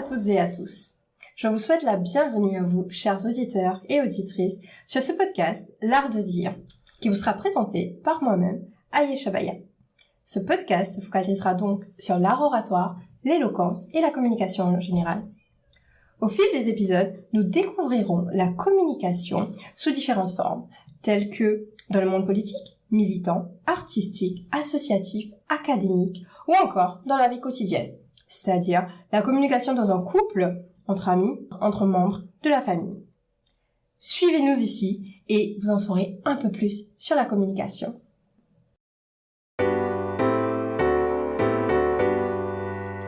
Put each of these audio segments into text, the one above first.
à toutes et à tous. Je vous souhaite la bienvenue à vous, chers auditeurs et auditrices, sur ce podcast L'Art de Dire, qui vous sera présenté par moi-même, Aïcha Baya. Ce podcast se focalisera donc sur l'art oratoire, l'éloquence et la communication en général. Au fil des épisodes, nous découvrirons la communication sous différentes formes, telles que dans le monde politique, militant, artistique, associatif, académique ou encore dans la vie quotidienne, c'est-à-dire la communication dans un couple, entre amis, entre membres de la famille. Suivez-nous ici et vous en saurez un peu plus sur la communication.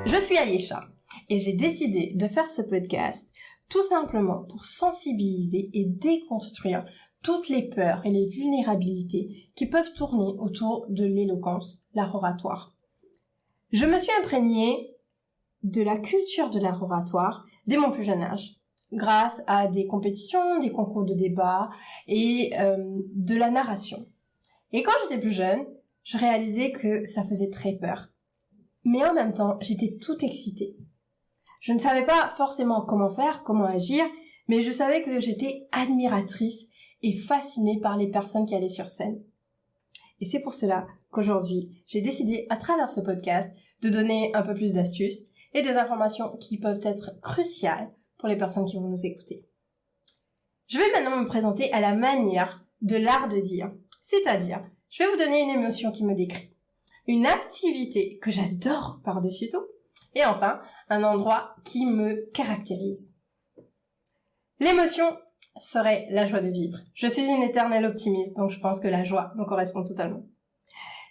Je suis Aïcha et j'ai décidé de faire ce podcast tout simplement pour sensibiliser et déconstruire toutes les peurs et les vulnérabilités qui peuvent tourner autour de l'éloquence, l'art oratoire. Je me suis imprégnée de la culture de l'art oratoire dès mon plus jeune âge, grâce à des compétitions, des concours de débat et de la narration. Et quand j'étais plus jeune, je réalisais que ça faisait très peur. Mais en même temps, j'étais toute excitée. Je ne savais pas forcément comment faire, comment agir, mais je savais que j'étais admiratrice et fascinée par les personnes qui allaient sur scène. Et c'est pour cela qu'aujourd'hui, j'ai décidé, à travers ce podcast, de donner un peu plus d'astuces et des informations qui peuvent être cruciales pour les personnes qui vont nous écouter. Je vais maintenant me présenter à la manière de l'art de dire, c'est-à-dire, je vais vous donner une émotion qui me décrit, une activité que j'adore par-dessus tout, et enfin, un endroit qui me caractérise. L'émotion serait la joie de vivre. Je suis une éternelle optimiste, donc je pense que la joie me correspond totalement.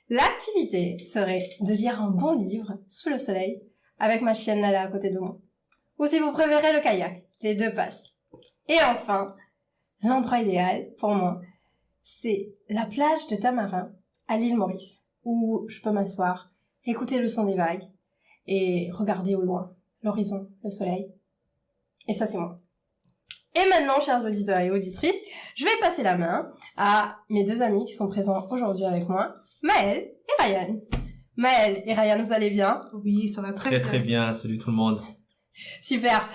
L'activité serait de lire un bon livre sous le soleil avec ma chienne Nala à côté de moi. Ou si vous préférez le kayak, les deux passent. Et enfin, l'endroit idéal pour moi, c'est la plage de Tamarin à l'île Maurice, où je peux m'asseoir, écouter le son des vagues et regarder au loin l'horizon, le soleil. Et ça, c'est moi. Et maintenant, chers auditeurs et auditrices, je vais passer la main à mes deux amis qui sont présents aujourd'hui avec moi, Maël et Ryan. Maël et Ryan, vous allez bien? Oui, ça va très bien. Très bien, salut tout le monde. Super.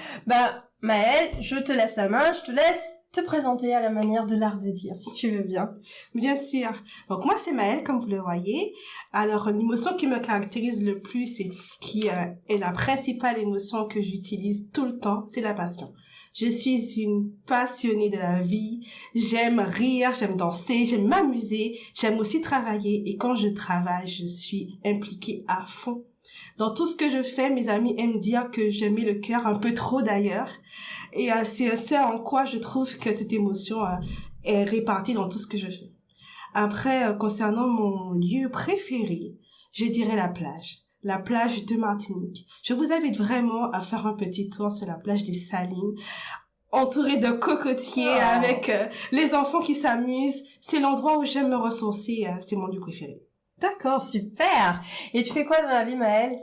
Maël, je te laisse la main, je te laisse te présenter à la manière de l'art de dire, si tu veux bien. Bien sûr. Donc moi, c'est Maëlle, comme vous le voyez. Alors, l'émotion qui me caractérise le plus et qui est la principale émotion que j'utilise tout le temps, c'est la passion. Je suis une passionnée de la vie. J'aime rire, j'aime danser, j'aime m'amuser, j'aime aussi travailler. Et quand je travaille, je suis impliquée à fond. Dans tout ce que je fais, mes amis aiment dire que je mets le cœur un peu trop d'ailleurs. Et c'est ce en quoi je trouve que cette émotion est répartie dans tout ce que je fais. Après, concernant mon lieu préféré, je dirais la plage. La plage de Martinique. Je vous invite vraiment à faire un petit tour sur la plage des Salines, entourée de cocotiers, avec les enfants qui s'amusent. C'est l'endroit où j'aime me ressourcer, c'est mon lieu préféré. D'accord, super. Et tu fais quoi dans la vie, Maëlle?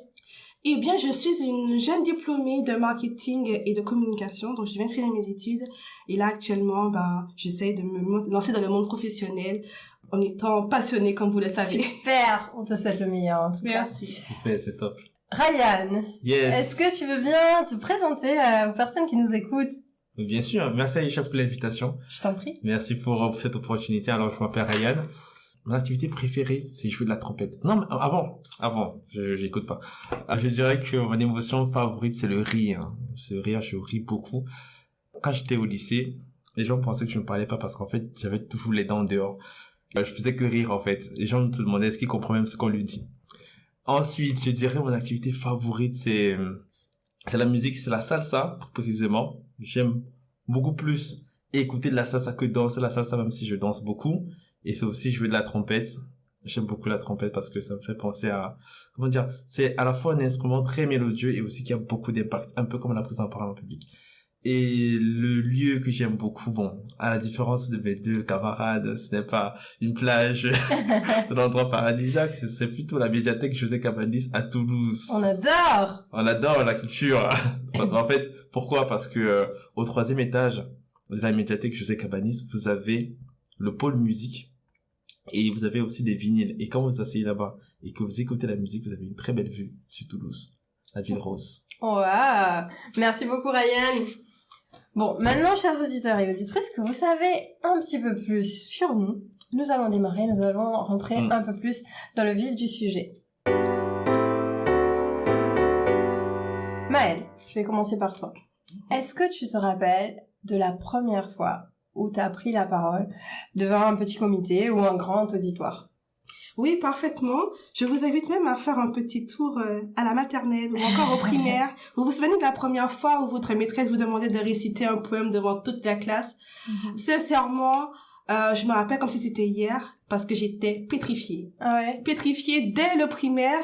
Eh bien, je suis une jeune diplômée de marketing et de communication, donc je viens de finir mes études. Et là, actuellement, j'essaie de me lancer dans le monde professionnel en étant passionnée, comme vous le savez. Super, on te souhaite le meilleur en tout cas. Merci. Super, c'est top. Ryan, Yes. est-ce que tu veux bien te présenter aux personnes qui nous écoutent? Bien sûr, merci Aïcha pour l'invitation. Je t'en prie. Merci pour cette opportunité. Alors, je m'appelle Ryan. Mon activité préférée, c'est jouer de la trompette. Non, mais avant, j'écoute pas. Je dirais que mon émotion favorite, c'est le rire. Ce rire, je ris beaucoup. Quand j'étais au lycée, les gens pensaient que je ne parlais pas parce qu'en fait, j'avais toujours les dents dehors. Je faisais que rire, en fait. Les gens me demandaient est-ce qu'ils comprenaient même ce qu'on lui dit. Ensuite, je dirais mon activité favorite, c'est la musique, c'est la salsa, précisément. J'aime beaucoup plus écouter de la salsa que danser la salsa, même si je danse beaucoup. Et c'est aussi jouer de la trompette. J'aime beaucoup la trompette parce que ça me fait penser à, c'est à la fois un instrument très mélodieux et aussi qui a beaucoup d'impact, un peu comme la prise en parole en public. Et le lieu que j'aime beaucoup, à la différence de mes deux camarades, ce n'est pas une plage de l'endroit paradisiaque, c'est plutôt la médiathèque José Cabanis à Toulouse. On adore! On adore la culture. En fait, pourquoi? Parce que au 3e étage de la médiathèque José Cabanis, vous avez le pôle musique et vous avez aussi des vinyles. Et quand vous vous asseyez là-bas et que vous écoutez la musique, vous avez une très belle vue sur Toulouse. la ville rose. Wow. Merci beaucoup, Ryan. Bon, maintenant, chers auditeurs et auditrices, que vous savez un petit peu plus sur nous, nous allons démarrer, nous allons rentrer un peu plus dans le vif du sujet. Maëlle, je vais commencer par toi. Est-ce que tu te rappelles de la première fois où tu as pris la parole devant un petit comité ou un grand auditoire? Oui, parfaitement. Je vous invite même à faire un petit tour à la maternelle ou encore au primaire. Vous vous souvenez de la première fois où votre maîtresse vous demandait de réciter un poème devant toute la classe? Sincèrement, je me rappelle comme si c'était hier parce que j'étais pétrifiée. Ah ouais? Pétrifiée dès le primaire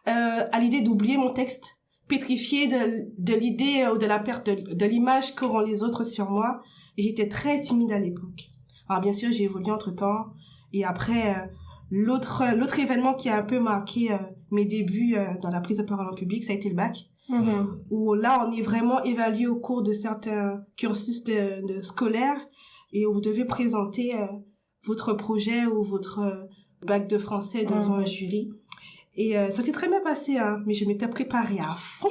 à l'idée d'oublier mon texte. Pétrifiée de l'idée ou de la perte de l'image qu'auront les autres sur moi. Et j'étais très timide à l'époque. Alors bien sûr, j'ai évolué entre-temps. Et après... L'autre événement qui a un peu marqué mes débuts dans la prise de parole en public, ça a été le bac. Où là, on est vraiment évalué au cours de certains cursus de scolaires et où vous devez présenter votre projet ou votre bac de français devant un jury. Et ça s'est très bien passé, hein, mais je m'étais préparée à fond.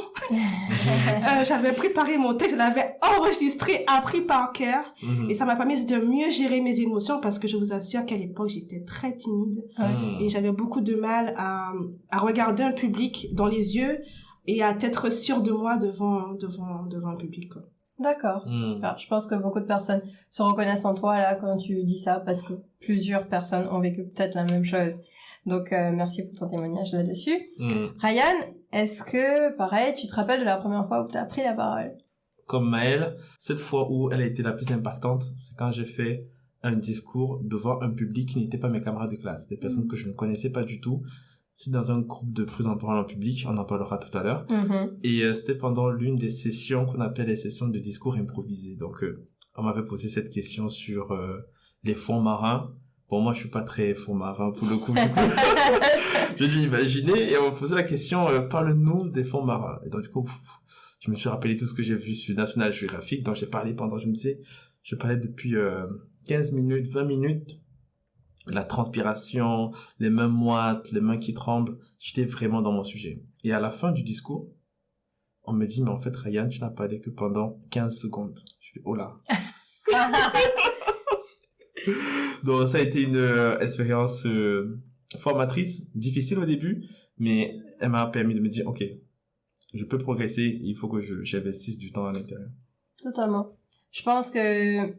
J'avais préparé mon texte, je l'avais enregistré, appris par cœur. Et ça m'a permis de mieux gérer mes émotions parce que je vous assure qu'à l'époque, j'étais très timide. Et j'avais beaucoup de mal à regarder un public dans les yeux et à être sûre de moi devant un public, quoi. D'accord. Alors, je pense que beaucoup de personnes se reconnaissent en toi là quand tu dis ça parce que plusieurs personnes ont vécu peut-être la même chose. Donc, merci pour ton témoignage là-dessus. Ryan, est-ce que, pareil, tu te rappelles de la première fois où tu as pris la parole? Comme Maëlle, cette fois où elle a été la plus impactante, c'est quand j'ai fait un discours devant un public qui n'était pas mes camarades de classe, des personnes que je ne connaissais pas du tout. C'est dans un groupe de prise en parole en public, on en parlera tout à l'heure. Et c'était pendant l'une des sessions qu'on appelle les sessions de discours improvisés. Donc, on m'avait posé cette question sur les fonds marins. Bon, moi, je suis pas très fond marin pour le coup. Je l'ai imaginé et on me posait la question, parle-nous des fonds marins. Et donc, du coup, je me suis rappelé tout ce que j'ai vu sur National Geographic. Donc, j'ai parlé je parlais depuis 15 minutes, 20 minutes. La transpiration, les mains moites, les mains qui tremblent. J'étais vraiment dans mon sujet. Et à la fin du discours, on me dit, mais en fait, Ryan, tu n'as parlé que pendant 15 secondes. Je fais, oh là. Donc ça a été une expérience formatrice, difficile au début, mais elle m'a permis de me dire, ok, je peux progresser, il faut que j'investisse du temps à l'intérieur. Totalement. Je pense que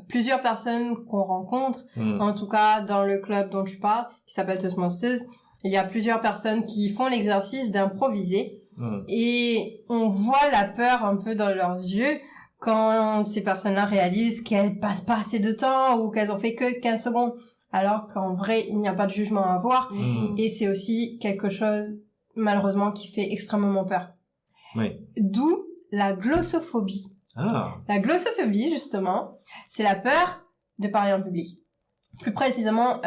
plusieurs personnes qu'on rencontre, en tout cas dans le club dont tu parles, qui s'appelle Toastmasters, il y a plusieurs personnes qui font l'exercice d'improviser et on voit la peur un peu dans leurs yeux quand ces personnes-là réalisent qu'elles passent pas assez de temps ou qu'elles ont fait que 15 secondes, alors qu'en vrai, il n'y a pas de jugement à avoir. Et c'est aussi quelque chose, malheureusement, qui fait extrêmement peur. D'où la glossophobie. La glossophobie, justement, c'est la peur de parler en public. Plus précisément,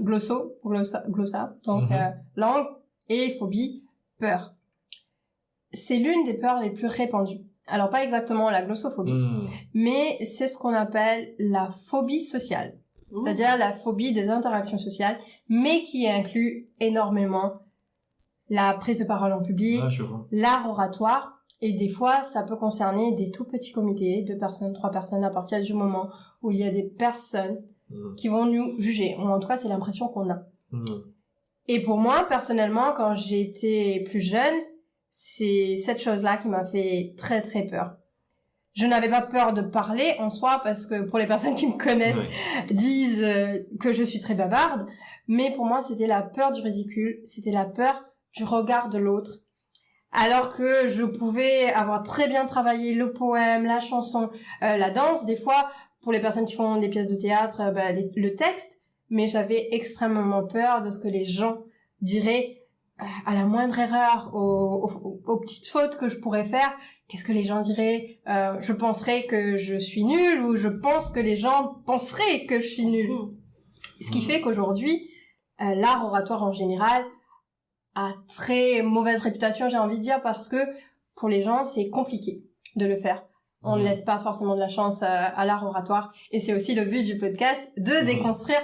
glossa, donc langue, et phobie, peur. C'est l'une des peurs les plus répandues. Alors, pas exactement la glossophobie, mais c'est ce qu'on appelle la phobie sociale. C'est-à-dire la phobie des interactions sociales, mais qui inclut énormément la prise de parole en public, l'art oratoire, et des fois, ça peut concerner des tout petits comités, 2 personnes, 3 personnes, à partir du moment où il y a des personnes qui vont nous juger. Ou en tout cas, c'est l'impression qu'on a. Et pour moi, personnellement, quand j'étais plus jeune, c'est cette chose-là qui m'a fait très très peur. Je n'avais pas peur de parler en soi parce que pour les personnes qui me connaissent disent que je suis très bavarde, mais pour moi c'était la peur du ridicule, c'était la peur du regard de l'autre. Alors que je pouvais avoir très bien travaillé le poème, la chanson, la danse, des fois pour les personnes qui font des pièces de théâtre, le texte, mais j'avais extrêmement peur de ce que les gens diraient à la moindre erreur, aux petites fautes que je pourrais faire. Qu'est-ce que les gens diraient? Je penserais que je suis nulle, ou je pense que les gens penseraient que je suis nulle. Ce qui fait qu'aujourd'hui, l'art oratoire en général a très mauvaise réputation, j'ai envie de dire, parce que pour les gens, c'est compliqué de le faire. On ne laisse pas forcément de la chance à l'art oratoire. Et c'est aussi le but du podcast, de déconstruire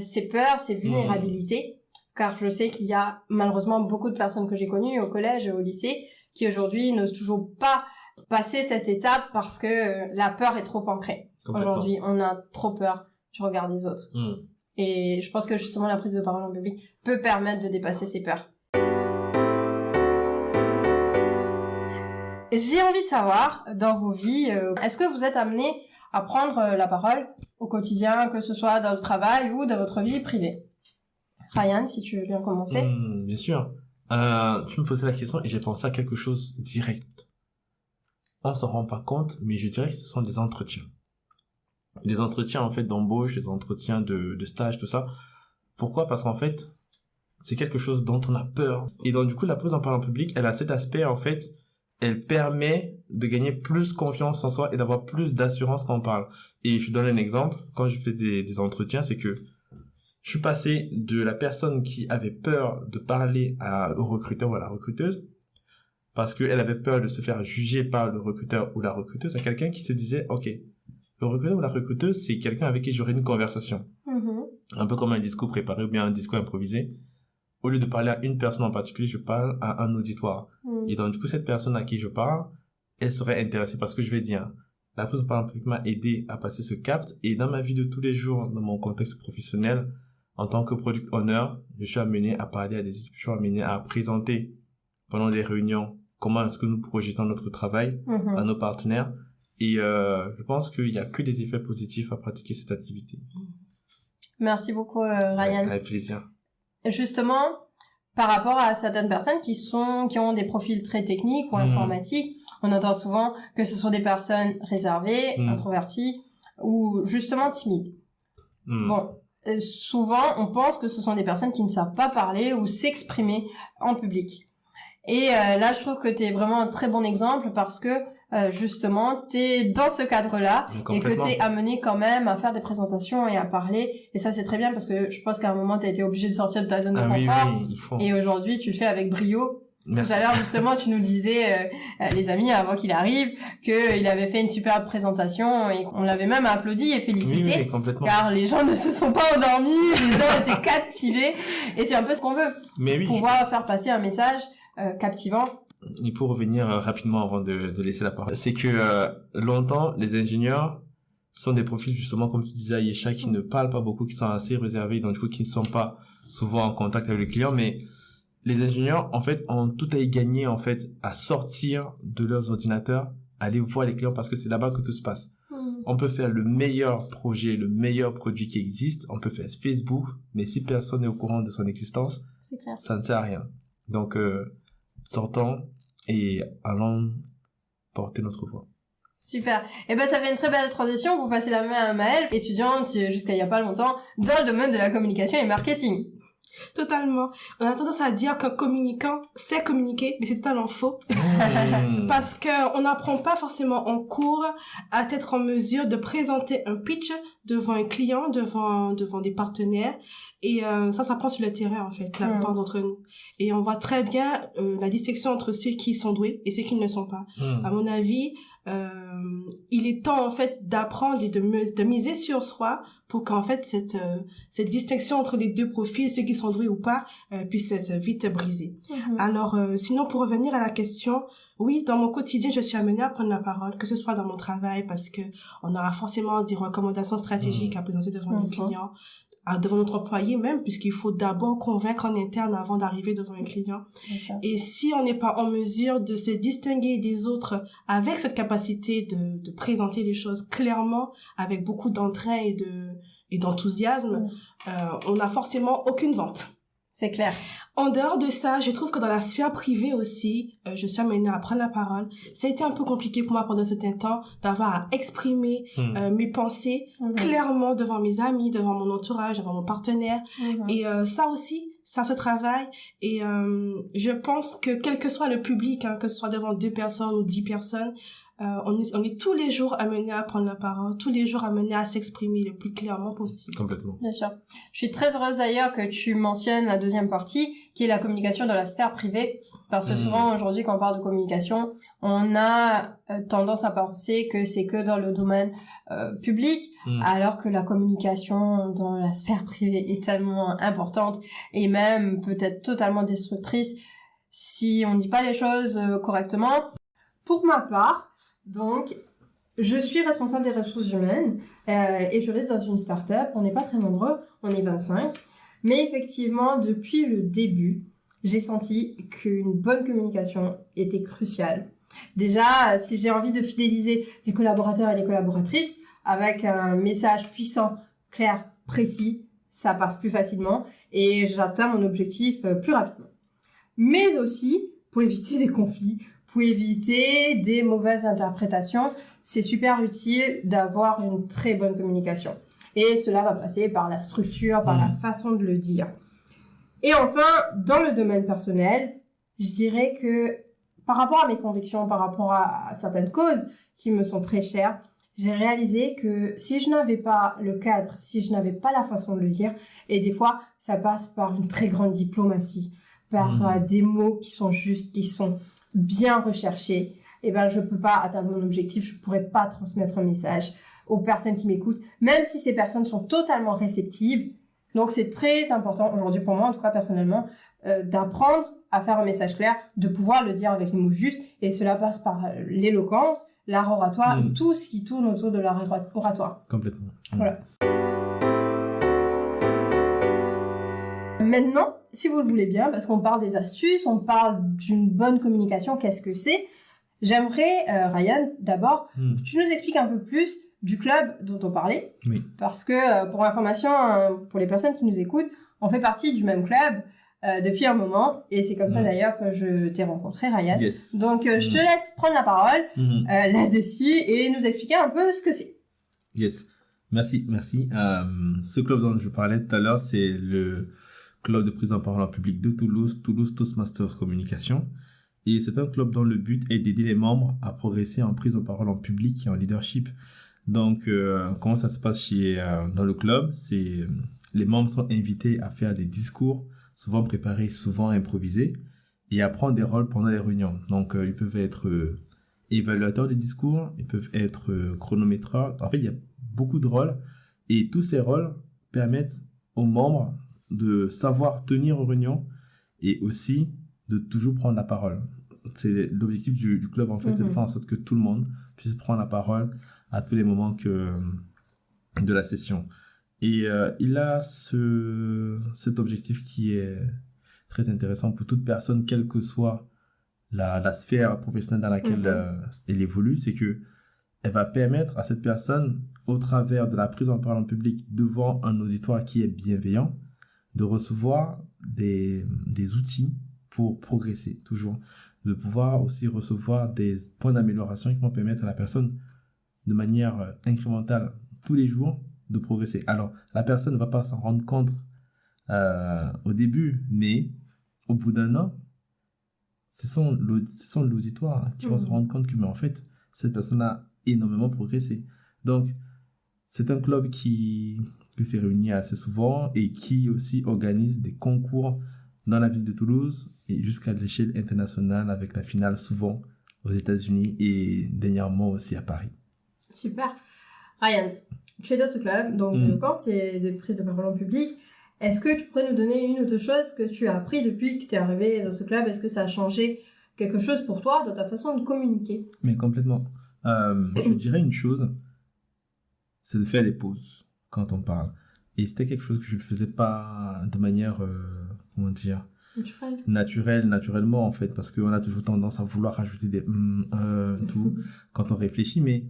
ces peurs, ces vulnérabilités. Car je sais qu'il y a malheureusement beaucoup de personnes que j'ai connues au collège et au lycée qui aujourd'hui n'osent toujours pas passer cette étape parce que la peur est trop ancrée. Aujourd'hui, on a trop peur du regard des autres. Et je pense que justement la prise de parole en public peut permettre de dépasser ces peurs. J'ai envie de savoir, dans vos vies, est-ce que vous êtes amené à prendre la parole au quotidien, que ce soit dans le travail ou dans votre vie privée? Ryan, si tu veux bien commencer. Bien sûr. Tu me posais la question et j'ai pensé à quelque chose direct. On s'en rend pas compte, mais je dirais que ce sont des entretiens. Des entretiens en fait d'embauche, des entretiens de stage, tout ça. Pourquoi? Parce qu'en fait, c'est quelque chose dont on a peur. Et donc du coup, la prise en parole en public, elle a cet aspect en fait, elle permet de gagner plus confiance en soi et d'avoir plus d'assurance quand on parle. Et je donne un exemple. Quand je fais des entretiens, c'est que je suis passé de la personne qui avait peur de parler au recruteur ou à la recruteuse parce qu'elle avait peur de se faire juger par le recruteur ou la recruteuse à quelqu'un qui se disait, ok, le recruteur ou la recruteuse, c'est quelqu'un avec qui j'aurai une conversation. Un peu comme un discours préparé ou bien un discours improvisé. Au lieu de parler à une personne en particulier, je parle à un auditoire. Et donc, du coup, cette personne à qui je parle, elle serait intéressée par ce que je vais dire. La prise de parole en public m'a aidé à passer ce cap. Et dans ma vie de tous les jours, dans mon contexte professionnel, en tant que product owner, je suis amené à parler à des équipes, je suis amené à présenter pendant des réunions comment est-ce que nous projetons notre travail à nos partenaires. Et je pense qu'il n'y a que des effets positifs à pratiquer cette activité. Merci beaucoup, Ryan. Avec plaisir. Justement, par rapport à certaines personnes qui ont des profils très techniques ou informatiques, on entend souvent que ce sont des personnes réservées, introverties ou justement timides. Bon, souvent on pense que ce sont des personnes qui ne savent pas parler ou s'exprimer en public. Et là, je trouve que tu es vraiment un très bon exemple parce que justement, t'es dans ce cadre-là et que t'es amené quand même à faire des présentations et à parler. Et ça, c'est très bien parce que je pense qu'à un moment, t'as été obligé de sortir de ta zone de confort. Oui, il faut. Et aujourd'hui, tu le fais avec brio. Merci. Tout à l'heure, justement, tu nous disais, les amis, avant qu'il arrive, qu'il avait fait une superbe présentation et qu'on l'avait même applaudi et félicité. Oui, complètement. Car les gens ne se sont pas endormis, les gens étaient captivés. Et c'est un peu ce qu'on veut. Mais oui. Pouvoir faire passer un message captivant. Et pour revenir rapidement avant de laisser la parole, c'est que longtemps, les ingénieurs sont des profils justement, comme tu disais Ayesha, qui ne parlent pas beaucoup, qui sont assez réservés, donc du coup qui ne sont pas souvent en contact avec le client, mais les ingénieurs, en fait, ont tout à y gagner, en fait, à sortir de leurs ordinateurs, aller voir les clients parce que c'est là-bas que tout se passe. On peut faire le meilleur projet, le meilleur produit qui existe, on peut faire Facebook, mais si personne n'est au courant de son existence, C'est clair. ça ne sert à rien. Donc, sortons et allons porter notre voix. Super. Et ben ça fait une très belle transition pour passer la main à Maëlle, étudiante jusqu'à il y a pas longtemps dans le domaine de la communication et marketing. Totalement. On a tendance à dire qu'un communicant sait communiquer, mais c'est totalement faux. Parce que on n'apprend pas forcément en cours à être en mesure de présenter un pitch devant un client, devant des partenaires. Et ça prend sur le terrain, en fait, la plupart d'entre nous. Et on voit très bien la distinction entre ceux qui sont doués et ceux qui ne le sont pas. À mon avis, il est temps, en fait, d'apprendre et de miser sur soi pour qu'en fait, cette distinction entre les deux profils, ceux qui sont doués ou pas, puisse être vite brisée. Alors, sinon, pour revenir à la question, oui, dans mon quotidien, je suis amenée à prendre la parole, que ce soit dans mon travail, parce que on aura forcément des recommandations stratégiques à présenter devant nos clients, devant notre employé même, puisqu'il faut d'abord convaincre en interne avant d'arriver devant un client. Et si on n'est pas en mesure de se distinguer des autres avec cette capacité de présenter les choses clairement, avec beaucoup d'entrain et d'enthousiasme, on n'a forcément aucune vente. C'est clair. En dehors de ça, je trouve que dans la sphère privée aussi, je suis amenée à prendre la parole. Ça a été un peu compliqué pour moi pendant un certain temps d'avoir à exprimer mes pensées clairement devant mes amis, devant mon entourage, devant mon partenaire. Et ça aussi, ça se travaille. Et je pense que quel que soit le public, hein, que ce soit devant 2 personnes ou 10 personnes, on est tous les jours amenés à prendre la parole, tous les jours amenés à s'exprimer le plus clairement possible. Complètement. Bien sûr. Je suis très heureuse d'ailleurs que tu mentionnes la deuxième partie, qui est la communication dans la sphère privée, parce que souvent aujourd'hui quand on parle de communication, on a tendance à penser que c'est que dans le domaine public, alors que la communication dans la sphère privée est tellement importante et même peut-être totalement destructrice si on ne dit pas les choses correctement. Pour ma part, donc, je suis responsable des ressources humaines et je reste dans une start-up. On n'est pas très nombreux, on est 25. Mais effectivement, depuis le début, j'ai senti qu'une bonne communication était cruciale. Déjà, si j'ai envie de fidéliser les collaborateurs et les collaboratrices avec un message puissant, clair, précis, ça passe plus facilement et j'atteins mon objectif plus rapidement. Mais aussi, pour éviter des conflits, pour éviter des mauvaises interprétations, c'est super utile d'avoir une très bonne communication. Et cela va passer par la structure, par la façon de le dire. Et enfin, dans le domaine personnel, je dirais que par rapport à mes convictions, par rapport à certaines causes qui me sont très chères, j'ai réalisé que si je n'avais pas le cadre, si je n'avais pas la façon de le dire, et des fois, ça passe par une très grande diplomatie, par des mots qui sont justes, qui sont bien recherchés, et ben je peux pas atteindre mon objectif, je pourrais pas transmettre un message aux personnes qui m'écoutent, même si ces personnes sont totalement réceptives. Donc c'est très important aujourd'hui pour moi, en tout cas personnellement, d'apprendre à faire un message clair, de pouvoir le dire avec les mots justes, et cela passe par l'éloquence, l'art oratoire et tout ce qui tourne autour de l'art oratoire. Complètement. Voilà. Maintenant, si vous le voulez bien, parce qu'on parle des astuces, on parle d'une bonne communication, qu'est-ce que c'est? J'aimerais, Ryan, d'abord, que tu nous expliques un peu plus du club dont on parlait. Oui. Parce que, pour information, pour les personnes qui nous écoutent, on fait partie du même club depuis un moment. Et c'est comme ça d'ailleurs que je t'ai rencontré, Ryan. Yes. Donc, je te laisse prendre la parole là-dessus et nous expliquer un peu ce que c'est. Yes. Merci. Ce club dont je parlais tout à l'heure, c'est le club de prise en parole en public de Toulouse, Toulouse Toastmasters Communication. Et c'est un club dont le but est d'aider les membres à progresser en prise en parole en public et en leadership. Donc, comment ça se passe dans le club? Les membres sont invités à faire des discours, souvent préparés, souvent improvisés, et à prendre des rôles pendant les réunions. Donc, ils peuvent être évaluateurs des discours, ils peuvent être chronométreurs. En fait, il y a beaucoup de rôles, et tous ces rôles permettent aux membres de savoir tenir aux réunions et aussi de toujours prendre la parole. C'est l'objectif du club, en fait, c'est de faire en sorte que tout le monde puisse prendre la parole à tous les moments de la session. Et il a cet objectif qui est très intéressant pour toute personne, quelle que soit la sphère professionnelle dans laquelle elle évolue, c'est que elle va permettre à cette personne, au travers de la prise en parole en public devant un auditoire qui est bienveillant, de recevoir des outils pour progresser, toujours. De pouvoir aussi recevoir des points d'amélioration qui vont permettre à la personne, de manière incrémentale, tous les jours, de progresser. Alors, la personne ne va pas s'en rendre compte au début, mais au bout d'un an, ce sont l'auditoire qui vont se rendre compte que, mais en fait, cette personne a énormément progressé. Donc, c'est un club qui s'est réuni assez souvent et qui aussi organise des concours dans la ville de Toulouse et jusqu'à l'échelle internationale avec la finale souvent aux États-Unis et dernièrement aussi à Paris. Super. Ryan, tu es dans ce club, donc quand c'est des prises de parole en public, est-ce que tu pourrais nous donner une ou deux choses que tu as appris depuis que tu es arrivé dans ce club? Est-ce que ça a changé quelque chose pour toi dans ta façon de communiquer? Mais complètement. Je dirais une chose, c'est de faire des pauses quand on parle. Et c'était quelque chose que je ne faisais pas de manière, naturellement en fait, parce qu'on a toujours tendance à vouloir rajouter des tout quand on réfléchit, mais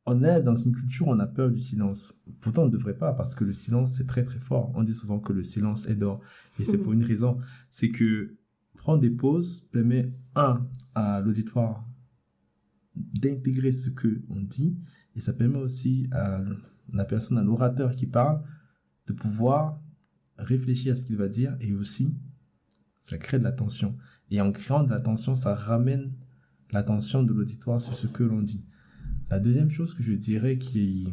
on est dans une culture où on a peur du silence. Pourtant, on ne devrait pas, parce que le silence, c'est très très fort. On dit souvent que le silence est d'or. Et c'est pour une raison, c'est que prendre des pauses permet, à l'auditoire d'intégrer ce qu'on dit, et ça permet aussi à la personne, à l'orateur qui parle, de pouvoir réfléchir à ce qu'il va dire, et aussi, ça crée de l'attention. Et en créant de l'attention, ça ramène l'attention de l'auditoire sur ce que l'on dit. La deuxième chose que je dirais qui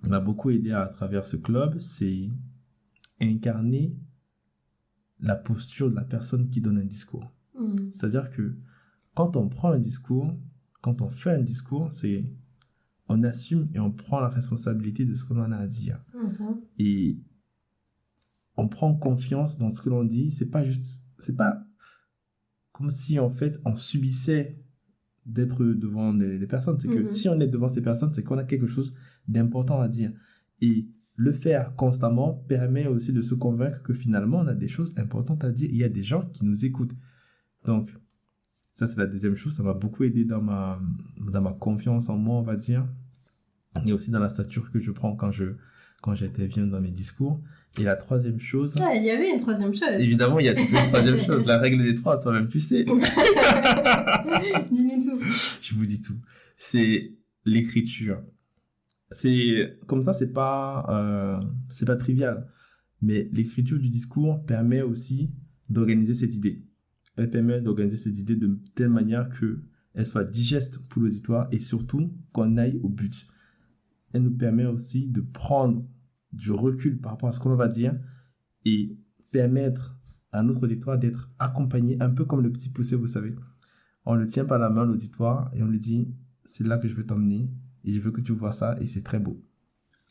m'a beaucoup aidé à travers ce club, c'est incarner la posture de la personne qui donne un discours. C'est-à-dire que quand on prend un discours, quand on fait un discours, on assume et on prend la responsabilité de ce que l'on a à dire. Et on prend confiance dans ce que l'on dit. C'est pas comme si en fait on subissait d'être devant des personnes. C'est que si on est devant ces personnes, c'est qu'on a quelque chose d'important à dire. Et le faire constamment permet aussi de se convaincre que finalement on a des choses importantes à dire. Il y a des gens qui nous écoutent. Donc, ça c'est la deuxième chose. Ça m'a beaucoup aidé dans ma confiance en moi, on va dire. Et aussi dans la stature que je prends quand j'interviens dans mes discours. Et la troisième chose... Ah, il y avait une troisième chose. Évidemment, il y a une troisième chose. La règle des trois, toi-même, tu sais. Dis-nous tout. Je vous dis tout. C'est l'écriture. C'est comme ça, c'est pas trivial. Mais l'écriture du discours permet aussi d'organiser cette idée. Elle permet d'organiser cette idée de telle manière qu'elle soit digeste pour l'auditoire et surtout qu'on aille au but. Elle nous permet aussi de prendre du recul par rapport à ce qu'on va dire et permettre à notre auditoire d'être accompagné un peu comme le petit poussé, vous savez. On le tient par la main, l'auditoire, et on lui dit « c'est là que je veux t'emmener et je veux que tu vois ça et c'est très beau ».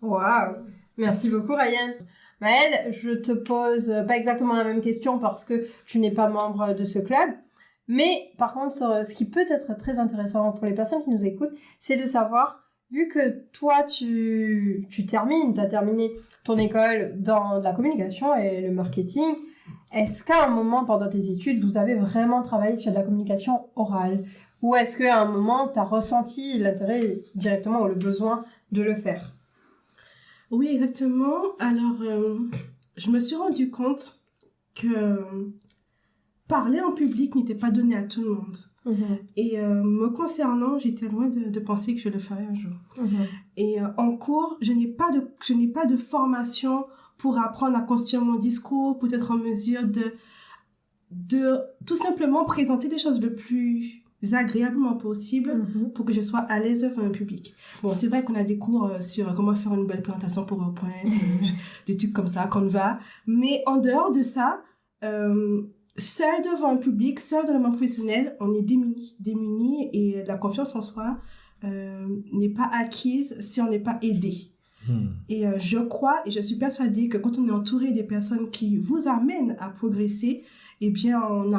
Waouh. Merci beaucoup, Ryan. Maëlle, je te pose pas exactement la même question parce que tu n'es pas membre de ce club. Mais par contre, ce qui peut être très intéressant pour les personnes qui nous écoutent, c'est de savoir, vu que toi, tu as terminé ton école dans la communication et le marketing, est-ce qu'à un moment pendant tes études, vous avez vraiment travaillé sur de la communication orale? Ou est-ce qu'à un moment, tu as ressenti l'intérêt directement ou le besoin de le faire? Oui, exactement. Alors, je me suis rendu compte que parler en public n'était pas donné à tout le monde. Et me concernant, j'étais loin de penser que je le ferais un jour. Et en cours, je n'ai pas de formation pour apprendre à construire mon discours, pour être en mesure de tout simplement présenter les choses le plus agréablement possible pour que je sois à l'aise devant un public. Bon, c'est vrai qu'on a des cours sur comment faire une belle présentation pour PowerPoint, des trucs comme ça, Canva, mais en dehors de ça, seul devant un public, seul dans le monde professionnel, on est démunis et la confiance en soi n'est pas acquise si on n'est pas aidé. Et je crois et je suis persuadée que quand on est entouré des personnes qui vous amènent à progresser, eh bien on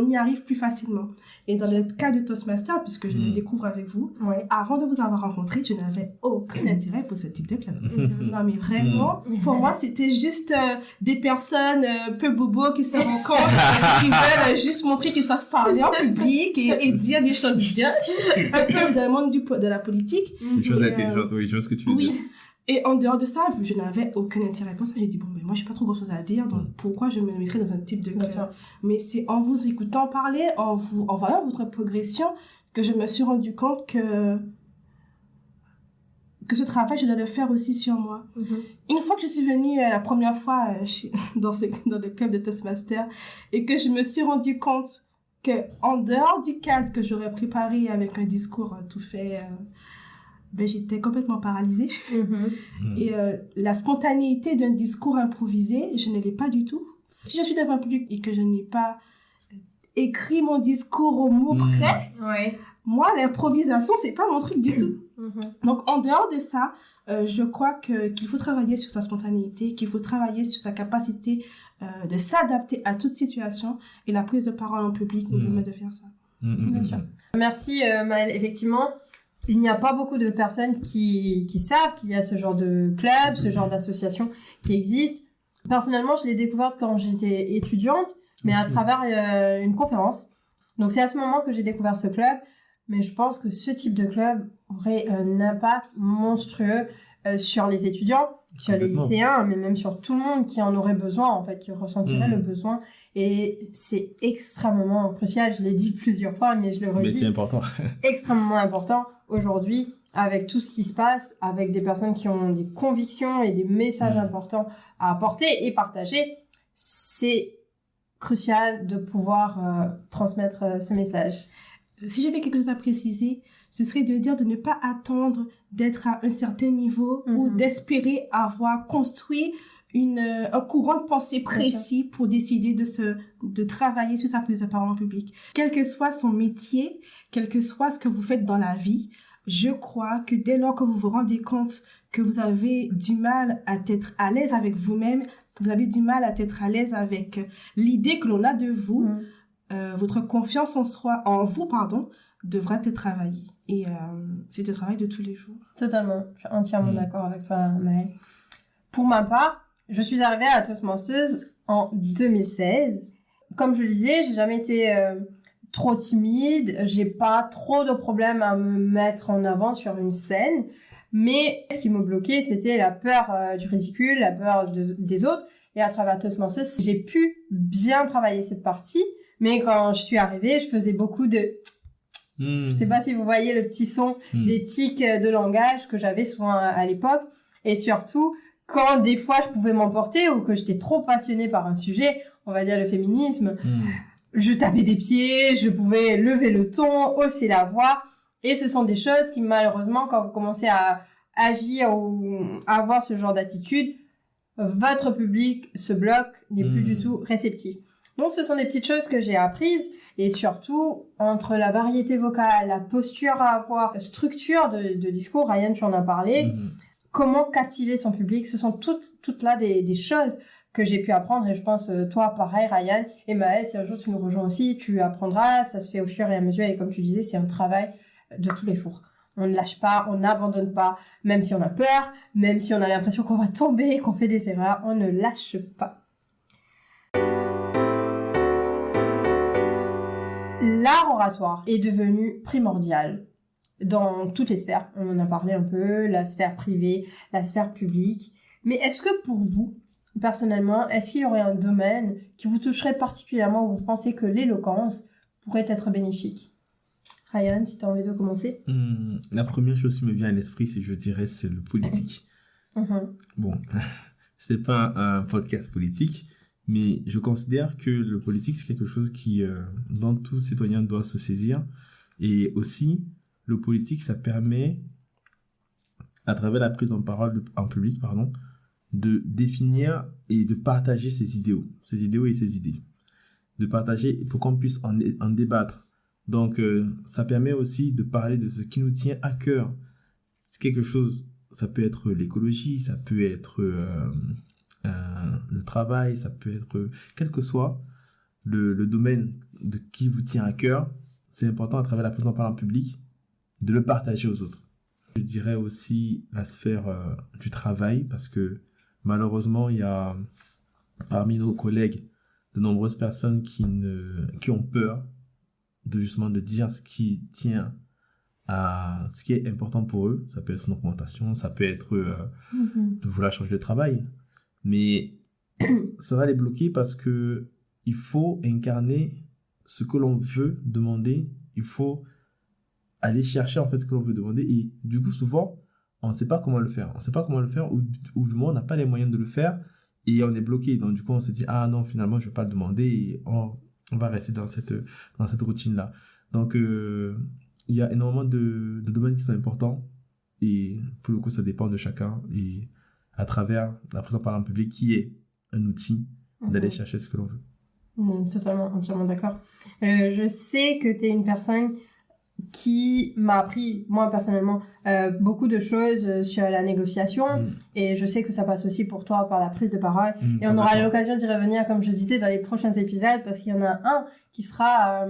y arrive plus facilement. Et dans le cas de Toastmaster, puisque je le découvre avec vous, avant de vous avoir rencontré, je n'avais aucun intérêt pour ce type de club. Non mais vraiment, pour moi c'était juste des personnes peu bobos qui se rencontrent, qui veulent juste montrer qu'ils savent parler en public et dire des choses bien, un peu dans le monde de la politique. Des choses intelligentes, oui, je vois ce que tu veux dire. Et en dehors de ça, je n'avais aucun intérêt pour ça. J'ai dit, bon, mais moi, j'ai pas trop grand chose à dire, donc pourquoi je me mettrais dans un type de club? Mais c'est en vous écoutant parler, en voyant votre progression, que je me suis rendu compte que ce travail, je dois le faire aussi sur moi. Une fois que je suis venue la première fois dans le club de Toastmaster, et que je me suis rendu compte que en dehors du cadre que j'aurais préparé avec un discours tout fait, j'étais complètement paralysée. Et la spontanéité d'un discours improvisé, je ne l'ai pas du tout. Si je suis devant un public et que je n'ai pas écrit mon discours au mot près, moi, l'improvisation, c'est pas mon truc du tout. Donc, en dehors de ça, je crois qu'il faut travailler sur sa spontanéité, qu'il faut travailler sur sa capacité de s'adapter à toute situation, et la prise de parole en public nous permet de faire ça. Bien sûr. Merci Maëlle. Effectivement, il n'y a pas beaucoup de personnes qui savent qu'il y a ce genre de club, ce genre d'association qui existe. Personnellement, je l'ai découverte quand j'étais étudiante, mais à travers une conférence. Donc c'est à ce moment que j'ai découvert ce club, mais je pense que ce type de club aurait un impact monstrueux sur les étudiants, sur les lycéens, mais même sur tout le monde qui en aurait besoin, en fait, qui ressentirait le besoin. Et c'est extrêmement crucial, je l'ai dit plusieurs fois, mais je le redis. Mais c'est important. Extrêmement important aujourd'hui, avec tout ce qui se passe, avec des personnes qui ont des convictions et des messages importants à apporter et partager. C'est crucial de pouvoir transmettre ce message. Si j'avais quelque chose à préciser, ce serait de dire de ne pas attendre d'être à un certain niveau ou d'espérer avoir construit un courant de pensée précis pour décider de travailler sur sa prise de parole en public. Quel que soit son métier, quel que soit ce que vous faites dans la vie, je crois que dès lors que vous vous rendez compte que vous avez du mal à être à l'aise avec vous-même, que vous avez du mal à être à l'aise avec l'idée que l'on a de vous, votre confiance en vous, devra être travaillée. Et c'est le travail de tous les jours. Totalement, je suis entièrement d'accord avec toi, Maëlle. Pour ma part, je suis arrivée à Toastmasters en 2016. Comme je le disais, j'ai jamais été trop timide, j'ai pas trop de problèmes à me mettre en avant sur une scène, mais ce qui me bloquait, c'était la peur du ridicule, la peur des autres. Et à travers Toastmasters, j'ai pu bien travailler cette partie, mais quand je suis arrivée, je faisais beaucoup de... Je sais pas si vous voyez le petit son des tics de langage que j'avais souvent à l'époque. Et surtout, quand des fois je pouvais m'emporter ou que j'étais trop passionnée par un sujet, on va dire le féminisme, je tapais des pieds, je pouvais lever le ton, hausser la voix. Et ce sont des choses qui, malheureusement, quand vous commencez à agir ou à avoir ce genre d'attitude, votre public se bloque, n'est plus du tout réceptif. Donc, ce sont des petites choses que j'ai apprises. Et surtout, entre la variété vocale, la posture à avoir, la structure de discours, Ryan, tu en as parlé, comment captiver son public, ce sont toutes là des choses que j'ai pu apprendre. Et je pense, toi, pareil, Ryan, et Maëlle, si un jour tu nous rejoins aussi, tu apprendras, ça se fait au fur et à mesure. Et comme tu disais, c'est un travail de tous les jours. On ne lâche pas, on n'abandonne pas, même si on a peur, même si on a l'impression qu'on va tomber, qu'on fait des erreurs, on ne lâche pas. L'art oratoire est devenu primordial dans toutes les sphères. On en a parlé un peu, la sphère privée, la sphère publique. Mais est-ce que pour vous, personnellement, est-ce qu'il y aurait un domaine qui vous toucherait particulièrement où vous pensez que l'éloquence pourrait être bénéfique? Ryan, si tu as envie de commencer. La première chose qui me vient à l'esprit, c'est le politique. Bon, c'est pas un podcast politique, mais je considère que le politique, c'est quelque chose dont tout citoyen doit se saisir. Et aussi, le politique, ça permet, à travers la prise en parole en public, de définir et de partager ses idéaux et ses idées. De partager pour qu'on puisse en débattre. Donc, ça permet aussi de parler de ce qui nous tient à cœur. C'est quelque chose, ça peut être l'écologie, ça peut être le travail, ça peut être quel que soit le domaine de qui vous tient à cœur. C'est important à travers la prise en parole en public de le partager aux autres. Je dirais aussi la sphère du travail, parce que malheureusement, il y a parmi nos collègues de nombreuses personnes qui ont peur de dire ce qui tient à ce qui est important pour eux. Ça peut être une augmentation, ça peut être de vouloir changer de travail. Mais ça va les bloquer parce que il faut incarner ce que l'on veut demander. Il faut aller chercher en fait ce que l'on veut demander. Et du coup, souvent, on ne sait pas comment le faire. On ne sait pas comment le faire ou du moins, on n'a pas les moyens de le faire et on est bloqué. Donc, du coup, on se dit, ah non, finalement, je ne vais pas le demander et on va rester dans cette routine-là. Donc, il y a énormément de domaines qui sont importants et pour le coup, ça dépend de chacun. Et à travers la prise en parole en public, qui est un outil d'aller chercher ce que l'on veut. Totalement, entièrement d'accord. Je sais que tu es une personne qui m'a appris, moi personnellement, beaucoup de choses sur la négociation et je sais que ça passe aussi pour toi par la prise de parole et on aura l'occasion d'y revenir, comme je disais, dans les prochains épisodes parce qu'il y en a un qui sera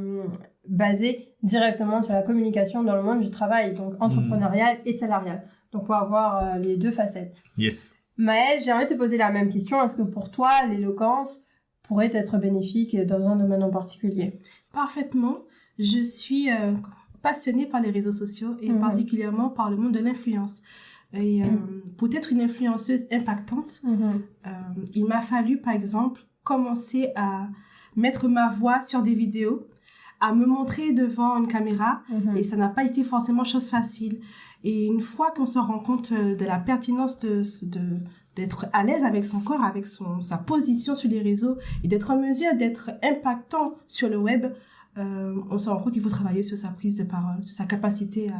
basé directement sur la communication dans le monde du travail, donc entrepreneurial et salarial. Donc on va avoir les deux facettes. Yes. Maëlle, j'ai envie de te poser la même question. Est-ce que pour toi, l'éloquence pourrait être bénéfique dans un domaine en particulier? Parfaitement. Je suis passionnée par les réseaux sociaux et particulièrement par le monde de l'influence. Et pour être une influenceuse impactante, il m'a fallu, par exemple, commencer à mettre ma voix sur des vidéos, à me montrer devant une caméra, et ça n'a pas été forcément chose facile. Et une fois qu'on se rend compte de la pertinence d'être à l'aise avec son corps, avec sa position sur les réseaux, et d'être en mesure d'être impactant sur le web, on se rend compte qu'il faut travailler sur sa prise de parole, sur sa capacité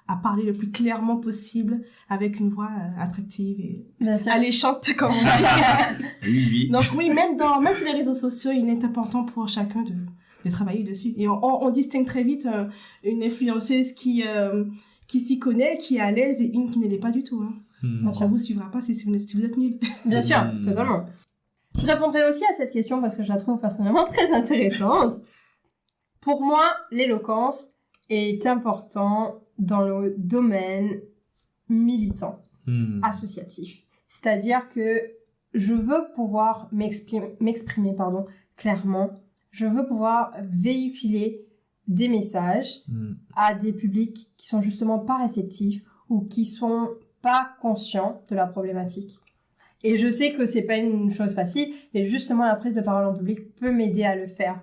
à parler le plus clairement possible avec une voix attractive et alléchante, comme on dit. Oui. Donc oui, même sur les réseaux sociaux, il est important pour chacun de travailler dessus. Et on distingue très vite une influenceuse qui s'y connaît, qui est à l'aise, et une qui ne l'est pas du tout. Donc on vous suivra pas si vous êtes nul. Bien sûr, totalement. Je répondrai aussi à cette question parce que je la trouve personnellement très intéressante. Pour moi, l'éloquence est important dans le domaine militant, associatif. C'est-à-dire que je veux pouvoir m'exprimer clairement. Je veux pouvoir véhiculer des messages à des publics qui sont justement pas réceptifs ou qui sont pas conscients de la problématique. Et je sais que c'est pas une chose facile, et justement la prise de parole en public peut m'aider à le faire.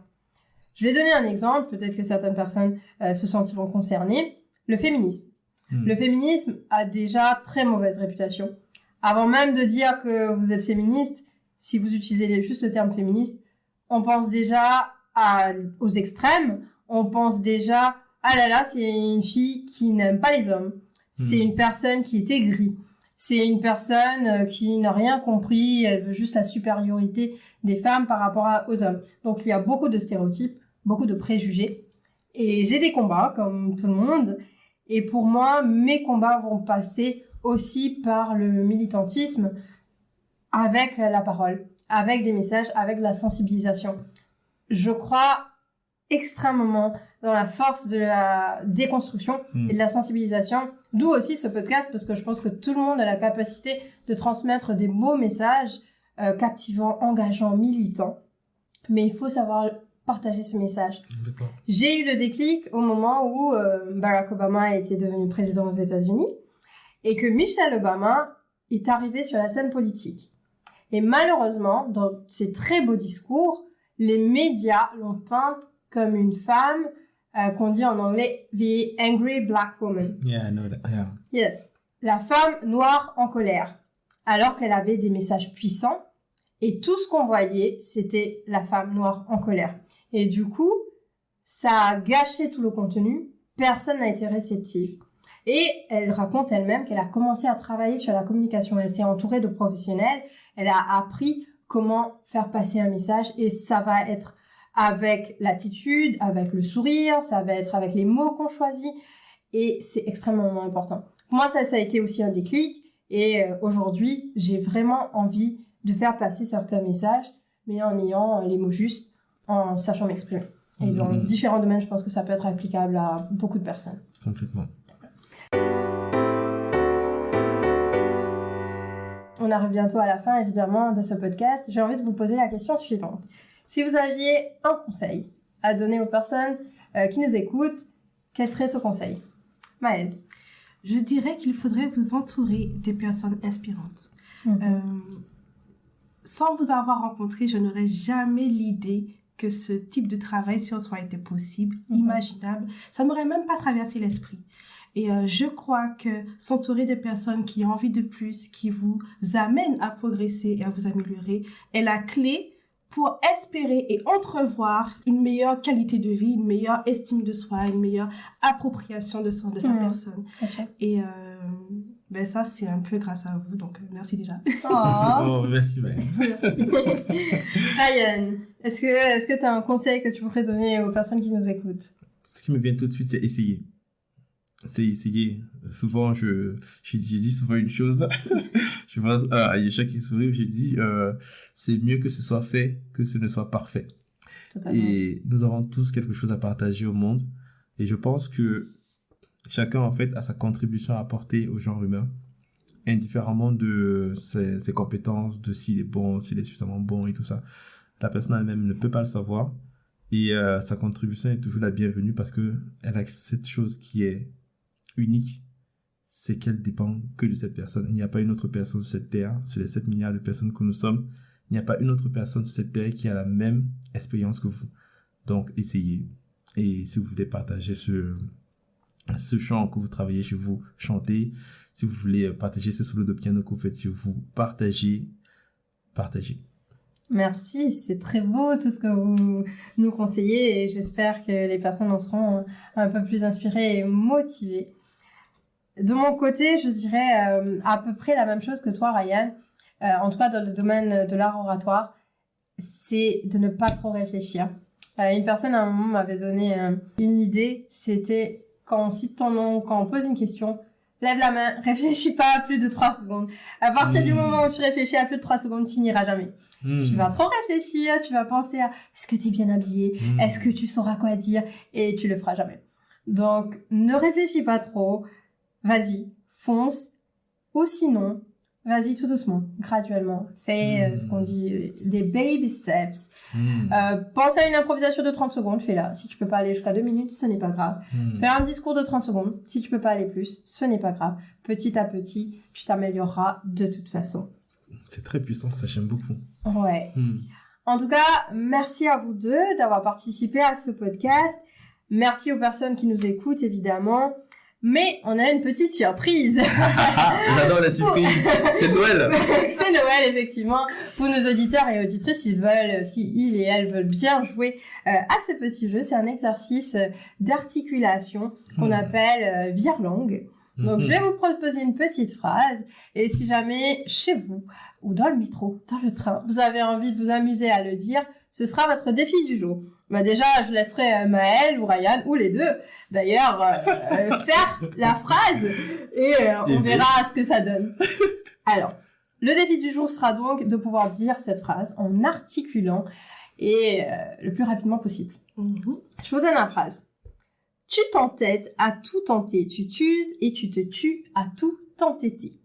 Je vais donner un exemple, peut-être que certaines personnes se sentiront concernées. Le féminisme. Le féminisme a déjà très mauvaise réputation. Avant même de dire que vous êtes féministe, si vous utilisez juste le terme féministe, on pense déjà aux extrêmes. On pense déjà, ah là là, c'est une fille qui n'aime pas les hommes. C'est une personne qui est aigrie. C'est une personne qui n'a rien compris. Elle veut juste la supériorité des femmes par rapport aux hommes. Donc il y a beaucoup de stéréotypes, beaucoup de préjugés. Et j'ai des combats, comme tout le monde. Et pour moi, mes combats vont passer aussi par le militantisme avec la parole, avec des messages, avec la sensibilisation. Je crois extrêmement dans la force de la déconstruction et de la sensibilisation, d'où aussi ce podcast, parce que je pense que tout le monde a la capacité de transmettre des beaux messages captivants, engageants, militants. Mais il faut savoir partager ce message. J'ai eu le déclic au moment où Barack Obama était devenu président aux États-Unis et que Michelle Obama est arrivée sur la scène politique. Et malheureusement, dans ses très beaux discours, les médias l'ont peinte comme une femme qu'on dit en anglais the angry black woman. Yeah, I know that. Yeah. Yes, la femme noire en colère, alors qu'elle avait des messages puissants et tout ce qu'on voyait, c'était la femme noire en colère. Et du coup, ça a gâché tout le contenu, personne n'a été réceptif. Et elle raconte elle-même qu'elle a commencé à travailler sur la communication. Elle s'est entourée de professionnels, elle a appris comment faire passer un message et ça va être avec l'attitude, avec le sourire, ça va être avec les mots qu'on choisit et c'est extrêmement important. Pour moi, ça a été aussi un déclic et aujourd'hui, j'ai vraiment envie de faire passer certains messages, mais en ayant les mots justes, en sachant m'exprimer. Et dans différents domaines, je pense que ça peut être applicable à beaucoup de personnes. Complètement. On arrive bientôt à la fin, évidemment, de ce podcast. J'ai envie de vous poser la question suivante. Si vous aviez un conseil à donner aux personnes qui nous écoutent, quel serait ce conseil? Maëlle? Je dirais qu'il faudrait vous entourer des personnes inspirantes. Sans vous avoir rencontré, je n'aurais jamais l'idée que ce type de travail sur soi était possible, imaginable. Ça ne m'aurait même pas traversé l'esprit. Et je crois que s'entourer de personnes qui ont envie de plus, qui vous amènent à progresser et à vous améliorer, est la clé pour espérer et entrevoir une meilleure qualité de vie, une meilleure estime de soi, une meilleure appropriation de sa personne. Et ben ça, c'est un peu grâce à vous, donc merci déjà. Oh, merci, Maëlle. Merci. Ryan, est-ce que tu as un conseil que tu pourrais donner aux personnes qui nous écoutent? Ce qui me vient tout de suite, c'est essayer. C'est essayer. Souvent, j'ai dit souvent une chose. Je pense à Yesha qui sourit, j'ai dit c'est mieux que ce soit fait que ce ne soit parfait. Totalement. Et nous avons tous quelque chose à partager au monde. Et je pense que chacun, en fait, a sa contribution à apporter au genre humain, indifféremment de ses compétences, de s'il est bon, s'il est suffisamment bon et tout ça. La personne elle-même ne peut pas le savoir. Et sa contribution est toujours la bienvenue parce que elle a cette chose qui est unique, c'est qu'elle dépend que de cette personne. Il n'y a pas une autre personne sur cette terre, sur les 7 milliards de personnes que nous sommes, il n'y a pas une autre personne sur cette terre qui a la même expérience que vous. Donc, essayez. Et si vous voulez partager ce chant que vous travaillez chez vous, chantez. Si vous voulez partager ce solo de piano que vous faites chez vous, partagez. Merci, c'est très beau tout ce que vous nous conseillez et j'espère que les personnes en seront un peu plus inspirées et motivées. De mon côté, je dirais à peu près la même chose que toi, Ryan. En tout cas, dans le domaine de l'art oratoire, c'est de ne pas trop réfléchir. Une personne à un moment m'avait donné une idée, c'était quand on cite ton nom, quand on pose une question, Lève la main, réfléchis pas à plus de 3 secondes. À partir du moment où tu réfléchis à plus de 3 secondes, tu n'iras jamais. Tu vas trop réfléchir, tu vas penser à est-ce que tu es bien habillé, est-ce que tu sauras quoi dire, et tu le feras jamais. Donc, ne réfléchis pas trop, vas-y, fonce, ou sinon, vas-y tout doucement, graduellement. Fais ce qu'on dit, des baby steps. Pense à une improvisation de 30 secondes, fais-la. Si tu peux pas aller jusqu'à 2 minutes, ce n'est pas grave. Fais un discours de 30 secondes. Si tu peux pas aller plus, ce n'est pas grave. Petit à petit, tu t'amélioreras de toute façon. C'est très puissant, ça, j'aime beaucoup. Ouais. En tout cas, merci à vous deux d'avoir participé à ce podcast. Merci aux personnes qui nous écoutent, évidemment. Mais on a une petite surprise. J'adore la surprise. C'est Noël. C'est Noël, effectivement. Pour nos auditeurs et auditrices, si ils et elles veulent bien jouer à ce petit jeu, c'est un exercice d'articulation qu'on appelle vire-langue. Donc, je vais vous proposer une petite phrase. Et si jamais, chez vous, ou dans le métro, dans le train, vous avez envie de vous amuser à le dire, ce sera votre défi du jour. Bah déjà, je laisserai Maëlle ou Ryan, ou les deux, d'ailleurs, faire la phrase et on verra ce que ça donne. Alors, le défi du jour sera donc de pouvoir dire cette phrase en articulant et le plus rapidement possible. Je vous donne la phrase. Tu t'entêtes à tout tenter, tu t'uses et tu te tues à tout t'entêter.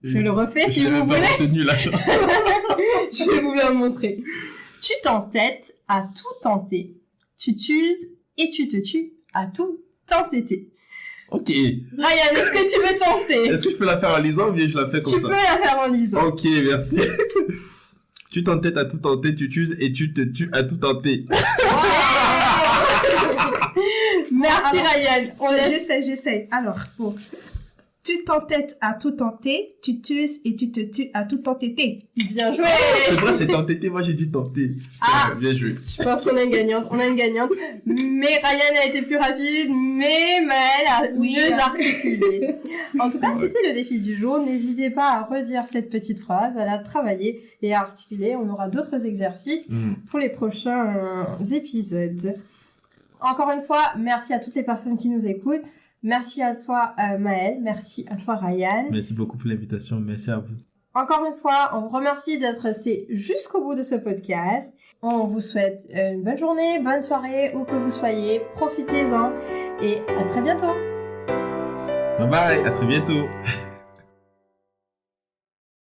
Je le refais si vous voulez. Je vais vous le montrer. Tu t'entêtes à tout tenter, tu t'uses et tu te tues à tout t'entêter. Ok. Ryan, est-ce que tu veux tenter? Est-ce que je peux la faire en lisant ou bien je la fais comme ça? Tu peux la faire en lisant. Ok, merci. Tu t'entêtes à tout tenter, tu t'uses et tu te tues à tout tenter. Merci Ryan. J'essaie. Alors, bon. Tu t'entêtes à tout tenter, tu t'uses et tu te tues à tout t'entêter. Bien joué. C'est vrai, c'est t'entêter. Moi, j'ai dit tenter. Bien joué. Je pense qu'on a une gagnante. Mais Ryan a été plus rapide, mais Maëlle a mieux articulé. En tout cas, c'était le défi du jour. N'hésitez pas à redire cette petite phrase, à la travailler et à articuler. On aura d'autres exercices pour les prochains épisodes. Encore une fois, merci à toutes les personnes qui nous écoutent. Merci à toi Maëlle, merci à toi Ryan. Merci beaucoup pour l'invitation, merci à vous. Encore une fois, on vous remercie d'être resté jusqu'au bout de ce podcast. On vous souhaite une bonne journée, bonne soirée, où que vous soyez. Profitez-en et à très bientôt. Bye bye, à très bientôt.